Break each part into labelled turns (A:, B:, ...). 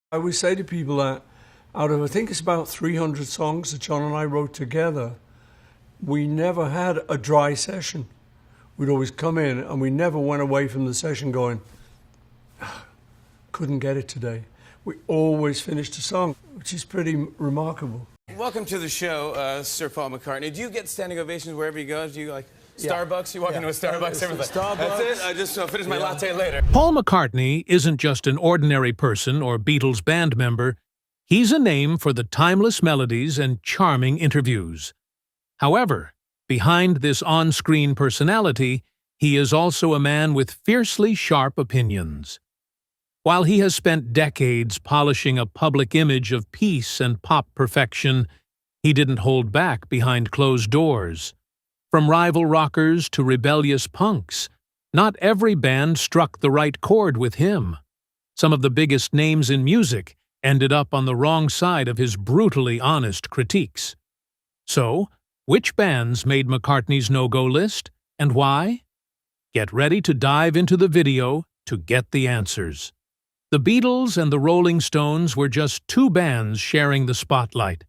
A: I always say to people that out of, I think it's about 300 songs that John and I wrote together, we never had a dry session. We'd always come in and we never went away from the session going, couldn't get it today. We always finished a song, which is pretty remarkable.
B: Welcome to the show, Sir Paul McCartney. Do you get standing ovations wherever you go? Do you like Starbucks? You walk into a Starbucks, everything.
A: Starbucks.
B: That's it? I just finish my latte later.
C: Paul McCartney isn't just an ordinary person or Beatles band member. He's a name for the timeless melodies and charming interviews. However, behind this on-screen personality, he is also a man with fiercely sharp opinions. While he has spent decades polishing a public image of peace and pop perfection, he didn't hold back behind closed doors. From rival rockers to rebellious punks, not every band struck the right chord with him. Some of the biggest names in music ended up on the wrong side of his brutally honest critiques. So, which bands made McCartney's no-go list, and why? Get ready to dive into the video to get the answers. The Beatles and the Rolling Stones were just two bands sharing the spotlight.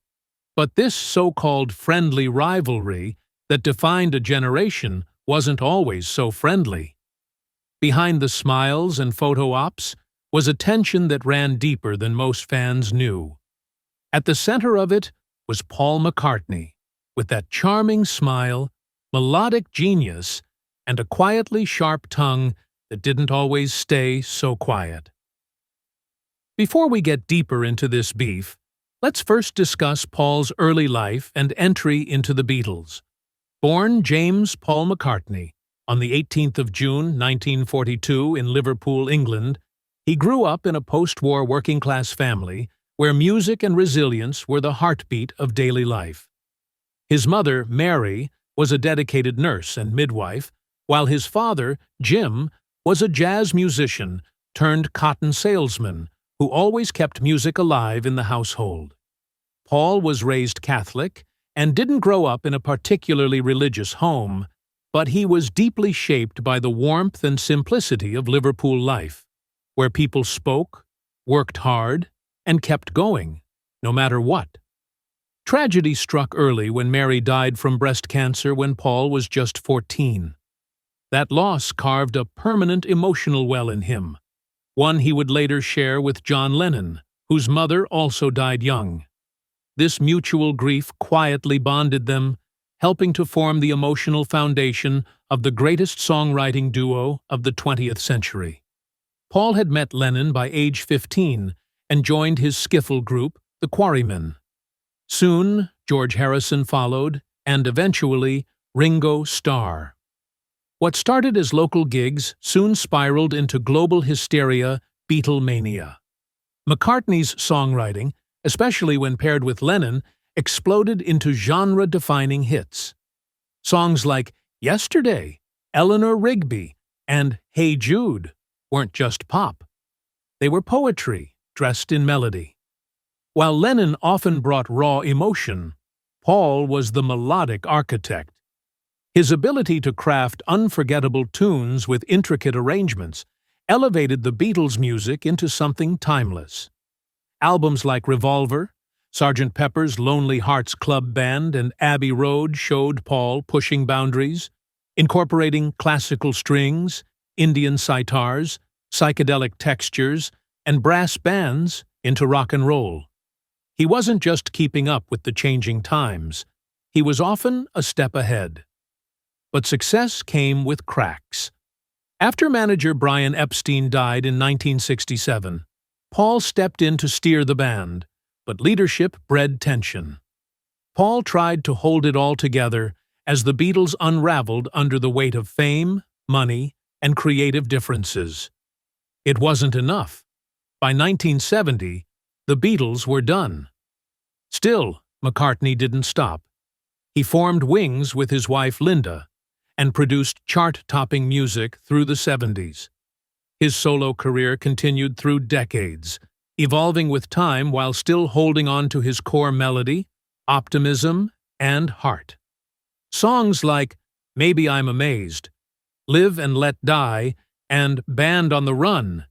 C: But this so-called friendly rivalry that defined a generation wasn't always so friendly. Behind the smiles and photo ops was a tension that ran deeper than most fans knew. At the center of it was Paul McCartney, with that charming smile, melodic genius, and a quietly sharp tongue that didn't always stay so quiet. Before we get deeper into this beef, let's first discuss Paul's early life and entry into the Beatles. Born James Paul McCartney on the 18th of June 1942 in Liverpool, England, he grew up in a post-war working-class family where music and resilience were the heartbeat of daily life. His mother, Mary, was a dedicated nurse and midwife, while his father, Jim, was a jazz musician turned cotton salesman who always kept music alive in the household. Paul was raised Catholic and didn't grow up in a particularly religious home, but he was deeply shaped by the warmth and simplicity of Liverpool life, where people spoke, worked hard, and kept going, no matter what. Tragedy struck early when Mary died from breast cancer when Paul was just 14. That loss carved a permanent emotional well in him, one he would later share with John Lennon, whose mother also died young. This mutual grief quietly bonded them, helping to form the emotional foundation of the greatest songwriting duo of the 20th century. Paul had met Lennon by age 15 and joined his skiffle group, the Quarrymen. Soon, George Harrison followed, and eventually, Ringo Starr. What started as local gigs soon spiraled into global hysteria, Beatlemania. McCartney's songwriting, especially when paired with Lennon, exploded into genre-defining hits. Songs like Yesterday, Eleanor Rigby, and Hey Jude weren't just pop. They were poetry, dressed in melody. While Lennon often brought raw emotion, Paul was the melodic architect. His ability to craft unforgettable tunes with intricate arrangements elevated the Beatles' music into something timeless. Albums like Revolver, Sgt. Pepper's Lonely Hearts Club Band, and Abbey Road showed Paul pushing boundaries, incorporating classical strings, Indian sitars, psychedelic textures, and brass bands into rock and roll. He wasn't just keeping up with the changing times, he was often a step ahead. But success came with cracks. After manager Brian Epstein died in 1967, Paul stepped in to steer the band, but leadership bred tension. Paul tried to hold it all together as the Beatles unraveled under the weight of fame, money, and creative differences. It wasn't enough. By 1970, the Beatles were done. Still, McCartney didn't stop. He formed Wings with his wife Linda and produced chart-topping music through the 70s. His solo career continued through decades, evolving with time while still holding on to his core melody, optimism, and heart. Songs like Maybe I'm Amazed, Live and Let Die, and Band on the Run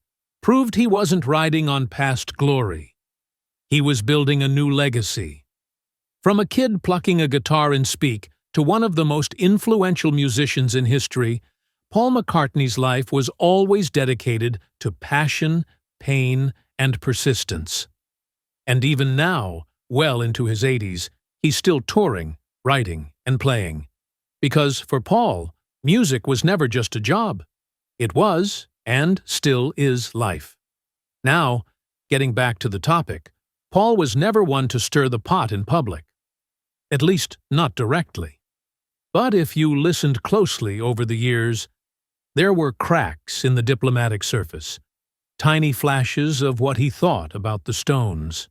C: proved he wasn't riding on past glory. He was building a new legacy. From a kid plucking a guitar and speak to one of the most influential musicians in history, Paul McCartney's life was always dedicated to passion, pain, and persistence. And even now, well into his 80s, he's still touring, writing, and playing. Because for Paul, music was never just a job. It was, and still is, life. Now, getting back to the topic, Paul was never one to stir the pot in public. At least, not directly. But if you listened closely over the years, there were cracks in the diplomatic surface, tiny flashes of what he thought about the Stones.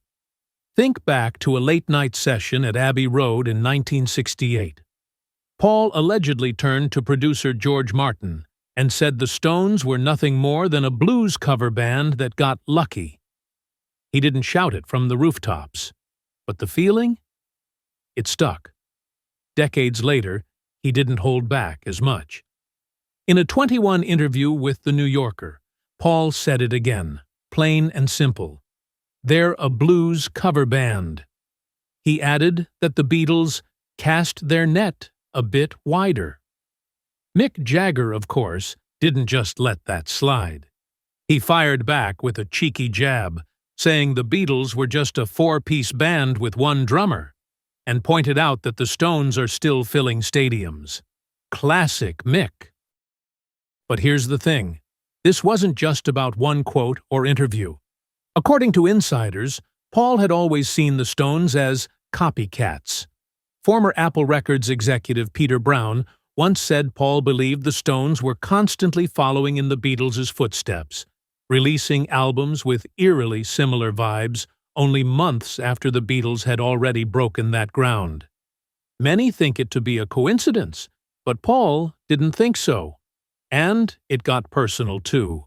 C: Think back to a late-night session at Abbey Road in 1968. Paul allegedly turned to producer George Martin and said the Stones were nothing more than a blues cover band that got lucky. He didn't shout it from the rooftops, but the feeling? It stuck. Decades later, he didn't hold back as much. In a 21 interview with The New Yorker, Paul said it again, plain and simple. They're a blues cover band. He added that the Beatles cast their net a bit wider. Mick Jagger, of course, didn't just let that slide. He fired back with a cheeky jab, saying the Beatles were just a four-piece band with one drummer, and pointed out that the Stones are still filling stadiums. Classic Mick. But here's the thing. This wasn't just about one quote or interview. According to insiders, Paul had always seen the Stones as copycats. Former Apple Records executive Peter Brown once said Paul believed the Stones were constantly following in the Beatles' footsteps, releasing albums with eerily similar vibes only months after the Beatles had already broken that ground. Many think it to be a coincidence, but Paul didn't think so. And it got personal, too.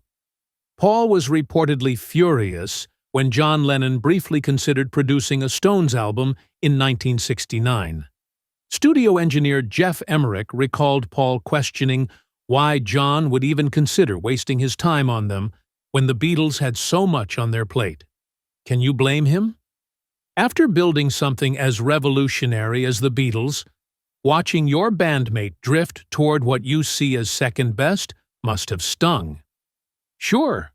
C: Paul was reportedly furious when John Lennon briefly considered producing a Stones album in 1969. Studio engineer Jeff Emmerich recalled Paul questioning why John would even consider wasting his time on them when the Beatles had so much on their plate. Can you blame him? After building something as revolutionary as the Beatles, watching your bandmate drift toward what you see as second best must have stung. Sure,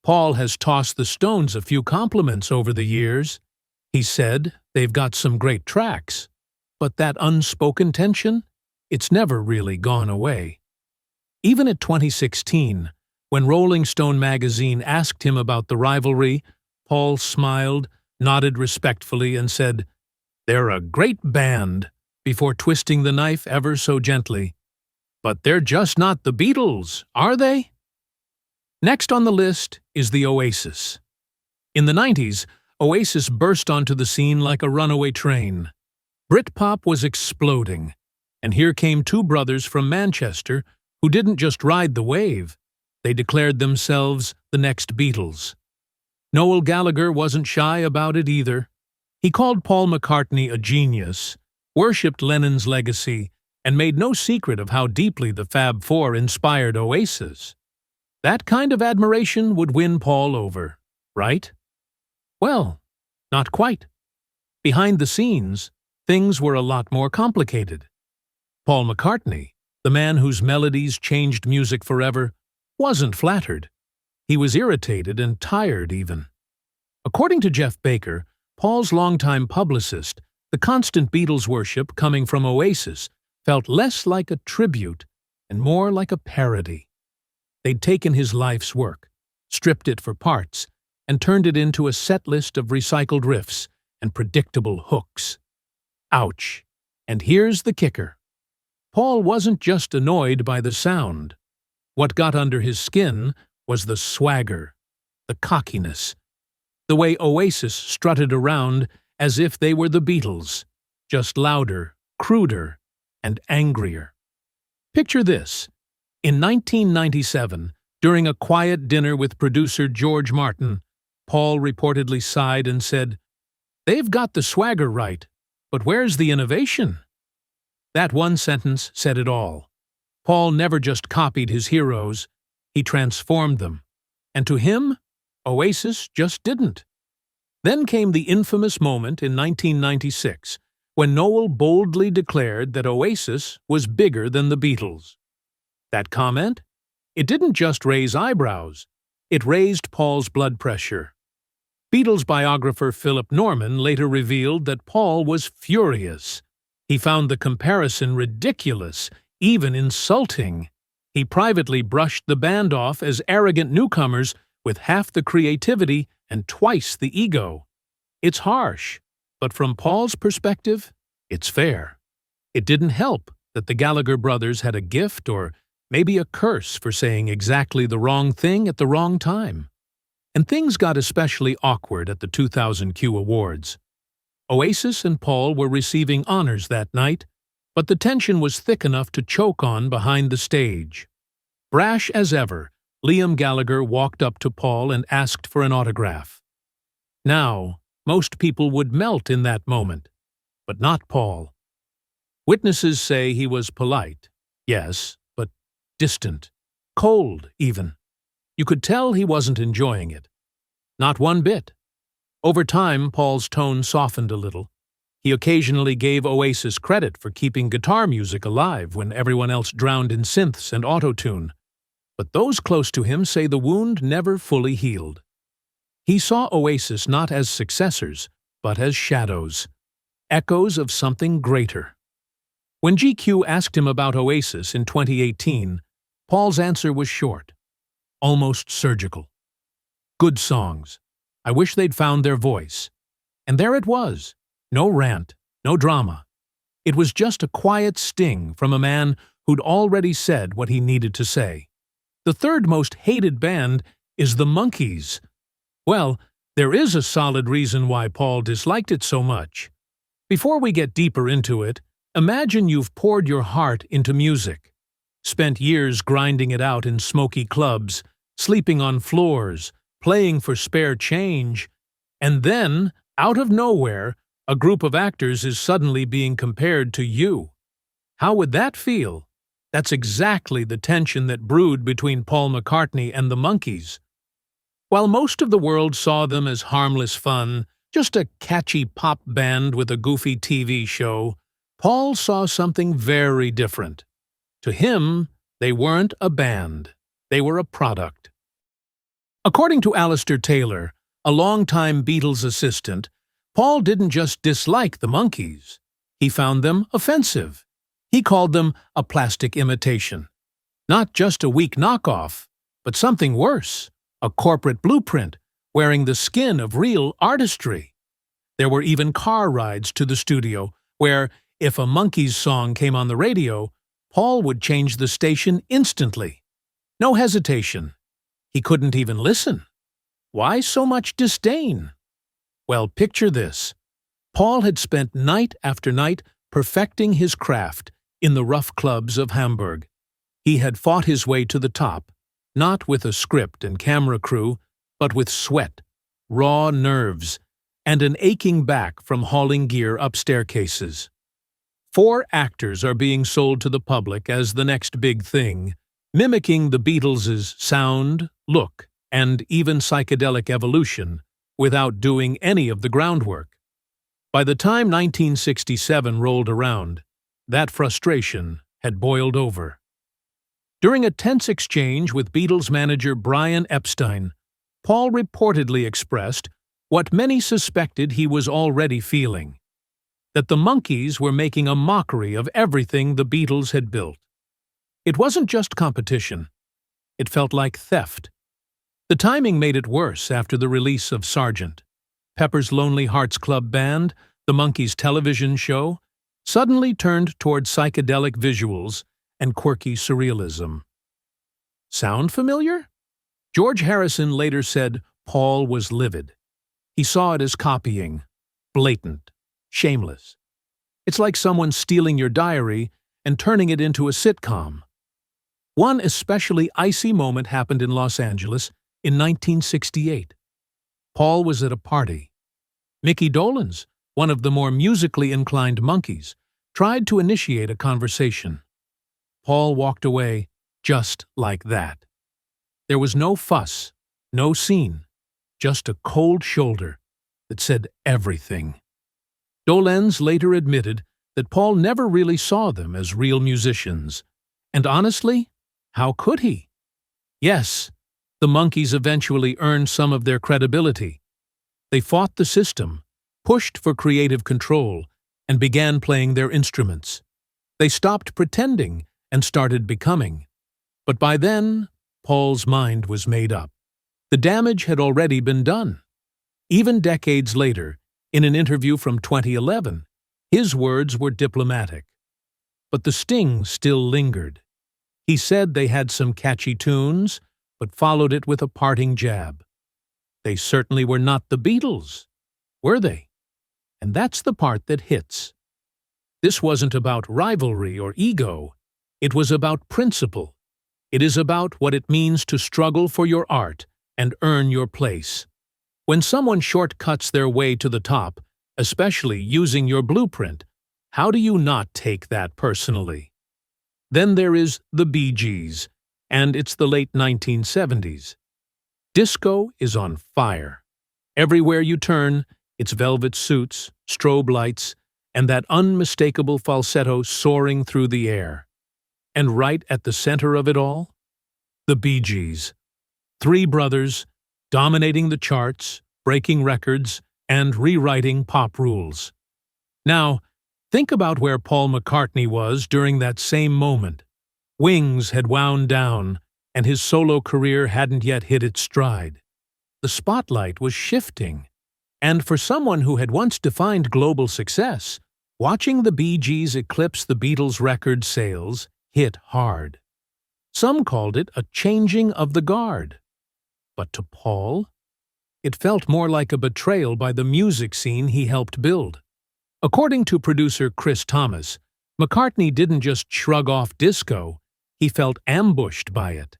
C: Paul has tossed the Stones a few compliments over the years. He said they've got some great tracks, but that unspoken tension, it's never really gone away. Even at 2016, when Rolling Stone magazine asked him about the rivalry, Paul smiled, nodded respectfully, and said, "They're a great band," before twisting the knife ever so gently. But they're just not the Beatles, are they? Next on the list is the Oasis. In the 90s, Oasis burst onto the scene like a runaway train. Britpop was exploding, and here came two brothers from Manchester who didn't just ride the wave, they declared themselves the next Beatles. Noel Gallagher wasn't shy about it either. He called Paul McCartney a genius, worshipped Lennon's legacy, and made no secret of how deeply the Fab Four inspired Oasis. That kind of admiration would win Paul over, right? Well, not quite. Behind the scenes, things were a lot more complicated. Paul McCartney, the man whose melodies changed music forever, wasn't flattered. He was irritated and tired even. According to Jeff Baker, Paul's longtime publicist, the constant Beatles worship coming from Oasis felt less like a tribute and more like a parody. They'd taken his life's work, stripped it for parts, and turned it into a set list of recycled riffs and predictable hooks. Ouch. And here's the kicker. Paul wasn't just annoyed by the sound. What got under his skin was the swagger, the cockiness, the way Oasis strutted around as if they were the Beatles, just louder, cruder, and angrier. Picture this. In 1997, during a quiet dinner with producer George Martin, Paul reportedly sighed and said, "They've got the swagger right, but where's the innovation?" That one sentence said it all. Paul never just copied his heroes, he transformed them. And to him, Oasis just didn't. Then came the infamous moment in 1996 when Noel boldly declared that Oasis was bigger than the Beatles. That comment? It didn't just raise eyebrows, it raised Paul's blood pressure. Beatles biographer Philip Norman later revealed that Paul was furious. He found the comparison ridiculous, even insulting. He privately brushed the band off as arrogant newcomers with half the creativity and twice the ego. It's harsh, but from Paul's perspective, it's fair. It didn't help that the Gallagher brothers had a gift or maybe a curse for saying exactly the wrong thing at the wrong time. And things got especially awkward at the 2000 Q Awards. Oasis and Paul were receiving honors that night, but the tension was thick enough to choke on behind the stage. Brash as ever, Liam Gallagher walked up to Paul and asked for an autograph. Now, most people would melt in that moment, but not Paul. Witnesses say he was polite, yes, but distant, cold even. You could tell he wasn't enjoying it. Not one bit. Over time, Paul's tone softened a little. He occasionally gave Oasis credit for keeping guitar music alive when everyone else drowned in synths and auto-tune. But those close to him say the wound never fully healed. He saw Oasis not as successors, but as shadows, echoes of something greater. When GQ asked him about Oasis in 2018, Paul's answer was short, almost surgical. Good songs. I wish they'd found their voice. And there it was. No rant, no drama. It was just a quiet sting from a man who'd already said what he needed to say. The third most hated band is the Monkees. Well, there is a solid reason why Paul disliked it so much. Before we get deeper into it, imagine you've poured your heart into music, spent years grinding it out in smoky clubs, sleeping on floors, playing for spare change, and then, out of nowhere, a group of actors is suddenly being compared to you. How would that feel? That's exactly the tension that brewed between Paul McCartney and the Monkees. While most of the world saw them as harmless fun, just a catchy pop band with a goofy TV show, Paul saw something very different. To him, they weren't a band. They were a product. According to Alistair Taylor, a longtime Beatles assistant, Paul didn't just dislike the Monkees. He found them offensive. He called them a plastic imitation. Not just a weak knockoff, but something worse, a corporate blueprint wearing the skin of real artistry. There were even car rides to the studio where, if a Monkees song came on the radio, Paul would change the station instantly. No hesitation. He couldn't even listen. Why so much disdain? Well, picture this. Paul had spent night after night perfecting his craft in the rough clubs of Hamburg. He had fought his way to the top, not with a script and camera crew, but with sweat, raw nerves, and an aching back from hauling gear up staircases. 4 actors are being sold to the public as the next big thing, mimicking the Beatles' sound, look, and even psychedelic evolution, without doing any of the groundwork. By the time 1967 rolled around, that frustration had boiled over. During a tense exchange with Beatles manager Brian Epstein, Paul reportedly expressed what many suspected he was already feeling, that the Monkees were making a mockery of everything the Beatles had built. It wasn't just competition. It felt like theft. The timing made it worse after the release of Sgt. Pepper's Lonely Hearts Club Band, the Monkees television show, suddenly turned toward psychedelic visuals and quirky surrealism. Sound familiar? George Harrison later said Paul was livid. He saw it as copying, blatant, shameless. It's like someone stealing your diary and turning it into a sitcom. One especially icy moment happened in Los Angeles in 1968. Paul was at a party. Mickey Dolenz, one of the more musically inclined Monkees, tried to initiate a conversation. Paul walked away just like that. There was no fuss, no scene, just a cold shoulder that said everything. Dolenz later admitted that Paul never really saw them as real musicians. And honestly, how could he? Yes, the Monkees eventually earned some of their credibility. They fought the system, pushed for creative control, and began playing their instruments. They stopped pretending and started becoming. But by then, Paul's mind was made up. The damage had already been done. Even decades later, in an interview from 2011, his words were diplomatic. But the sting still lingered. He said they had some catchy tunes, but followed it with a parting jab. They certainly were not the Beatles, were they? And that's the part that hits. This wasn't about rivalry or ego. It was about principle. It is about what it means to struggle for your art and earn your place. When someone shortcuts their way to the top, especially using your blueprint, how do you not take that personally? Then there is the Bee Gees, and it's the late 1970s. Disco is on fire. Everywhere you turn, it's velvet suits, strobe lights, and that unmistakable falsetto soaring through the air. And right at the center of it all, the Bee Gees. Three brothers, dominating the charts, breaking records, and rewriting pop rules. Now, think about where Paul McCartney was during that same moment. Wings had wound down, and his solo career hadn't yet hit its stride. The spotlight was shifting, and for someone who had once defined global success, watching the Bee Gees eclipse the Beatles' record sales hit hard. Some called it a changing of the guard. But to Paul, it felt more like a betrayal by the music scene he helped build. According to producer Chris Thomas, McCartney didn't just shrug off disco, he felt ambushed by it.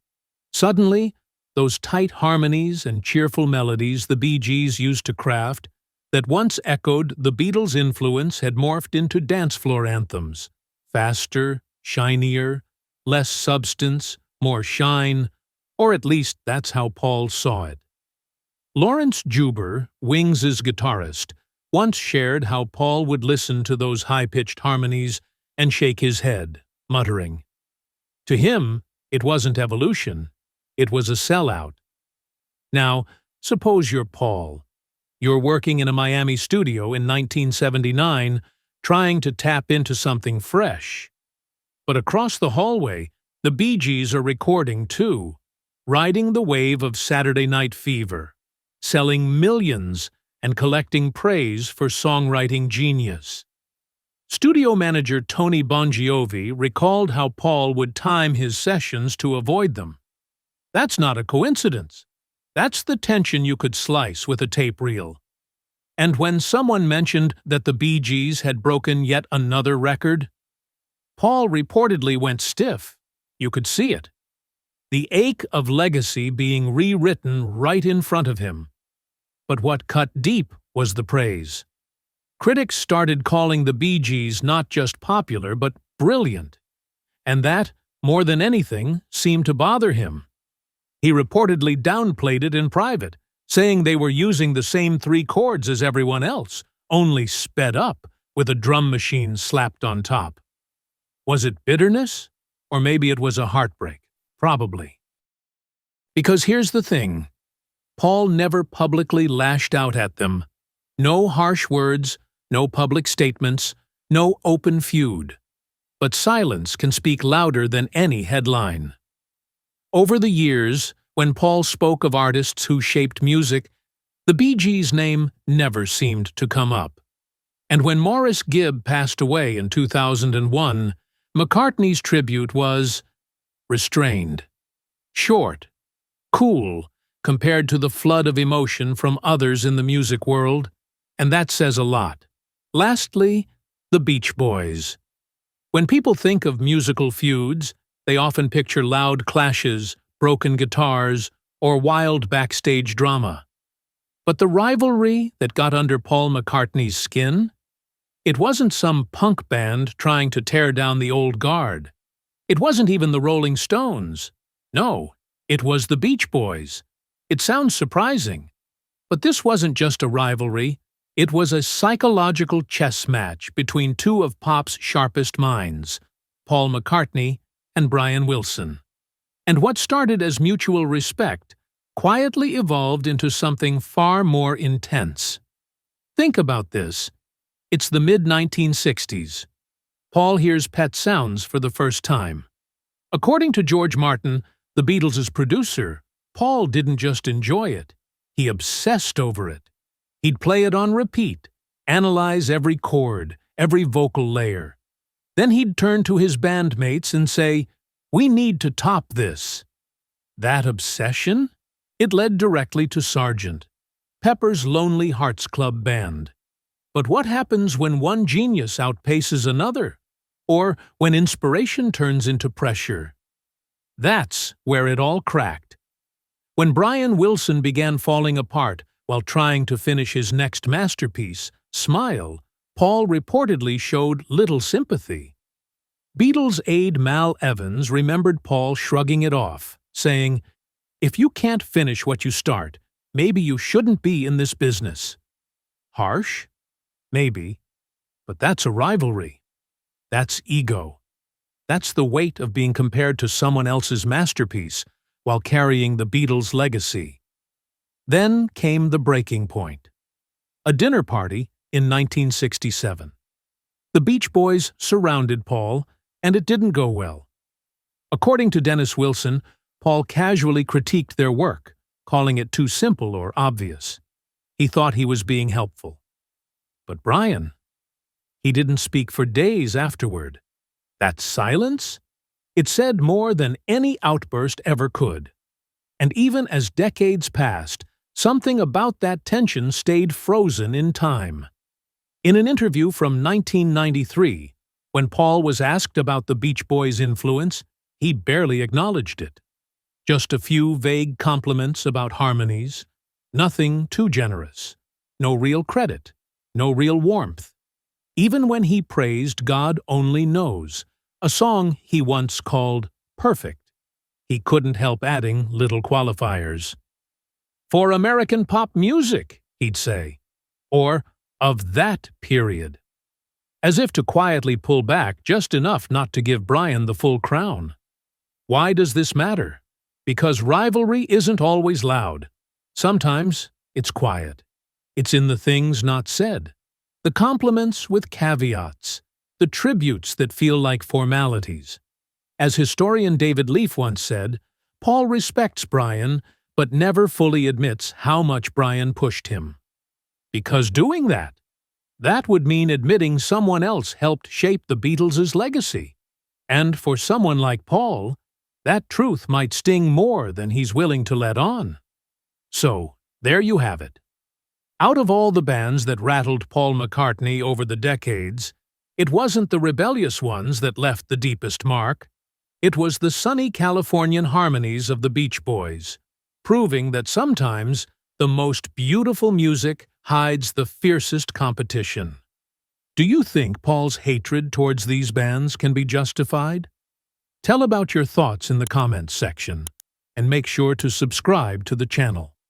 C: Suddenly, those tight harmonies and cheerful melodies the Bee Gees used to craft, that once echoed the Beatles' influence, had morphed into dance floor anthems. Faster, shinier, less substance, more shine, or at least that's how Paul saw it. Lawrence Juber, Wings' guitarist, once shared how Paul would listen to those high-pitched harmonies and shake his head, muttering. To him, it wasn't evolution, it was a sellout. Now, suppose you're Paul. You're working in a Miami studio in 1979, trying to tap into something fresh. But across the hallway, the Bee Gees are recording too, riding the wave of Saturday Night Fever, selling millions and collecting praise for songwriting genius. Studio manager Tony Bongiovi recalled how Paul would time his sessions to avoid them. That's not a coincidence. That's the tension you could slice with a tape reel. And when someone mentioned that the Bee Gees had broken yet another record, Paul reportedly went stiff. You could see it. The ache of legacy being rewritten right in front of him. But what cut deep was the praise. Critics started calling the Bee Gees not just popular, but brilliant. And that, more than anything, seemed to bother him. He reportedly downplayed it in private, saying they were using the same 3 chords as everyone else, only sped up, with a drum machine slapped on top. Was it bitterness? Or maybe it was a heartbreak? Probably. Because here's the thing. Paul never publicly lashed out at them. No harsh words, no public statements, no open feud. But silence can speak louder than any headline. Over the years, when Paul spoke of artists who shaped music, the Bee Gees' name never seemed to come up. And when Maurice Gibb passed away in 2001, McCartney's tribute was restrained, short, cool, compared to the flood of emotion from others in the music world, and that says a lot. Lastly, the Beach Boys. When people think of musical feuds, they often picture loud clashes, broken guitars, or wild backstage drama. But the rivalry that got under Paul McCartney's skin? It wasn't some punk band trying to tear down the old guard. It wasn't even the Rolling Stones. No, it was the Beach Boys. It sounds surprising, But this wasn't just a rivalry. It was a psychological chess match between two of pop's sharpest minds, Paul McCartney and Brian Wilson. And what started as mutual respect quietly evolved into something far more intense. Think about this. It's the mid-1960s. Paul hears Pet Sounds for the first time. According to George Martin, the Beatles' producer, Paul didn't just enjoy it. He obsessed over it. He'd play it on repeat, analyze every chord, every vocal layer. Then he'd turn to his bandmates and say, "We need to top this." That obsession? It led directly to Sgt. Pepper's Lonely Hearts Club Band. But what happens when one genius outpaces another? Or when inspiration turns into pressure? That's where it all cracked. When Brian Wilson began falling apart while trying to finish his next masterpiece, Smile, Paul reportedly showed little sympathy. Beatles aide Mal Evans remembered Paul shrugging it off, saying, "If you can't finish what you start, maybe you shouldn't be in this business." Harsh? Maybe. But that's a rivalry. That's ego. That's the weight of being compared to someone else's masterpiece while carrying the Beatles' legacy. Then came the breaking point. A dinner party in 1967. The Beach Boys surrounded Paul, and it didn't go well. According to Dennis Wilson, Paul casually critiqued their work, calling it too simple or obvious. He thought he was being helpful. But Brian, he didn't speak for days afterward. That silence? It said more than any outburst ever could. And even as decades passed, something about that tension stayed frozen in time. In an interview from 1993, when Paul was asked about the Beach Boys' influence, he barely acknowledged it. Just a few vague compliments about harmonies, nothing too generous, no real credit, no real warmth. Even when he praised God Only Knows, a song he once called perfect, he couldn't help adding little qualifiers. "For American pop music," he'd say, or "of that period," as if to quietly pull back just enough not to give Brian the full crown. Why does this matter? Because rivalry isn't always loud. Sometimes it's quiet. It's in the things not said, the compliments with caveats, the tributes that feel like formalities. As historian David Leaf once said, Paul respects Brian, but never fully admits how much Brian pushed him. Because doing that would mean admitting someone else helped shape the Beatles' legacy. And for someone like Paul, that truth might sting more than he's willing to let on. So, there you have it. Out of all the bands that rattled Paul McCartney over the decades, it wasn't the rebellious ones that left the deepest mark. It was the sunny Californian harmonies of the Beach Boys, proving that sometimes the most beautiful music hides the fiercest competition. Do you think Paul's hatred towards these bands can be justified? Tell about your thoughts in the comments section, and make sure to subscribe to the channel.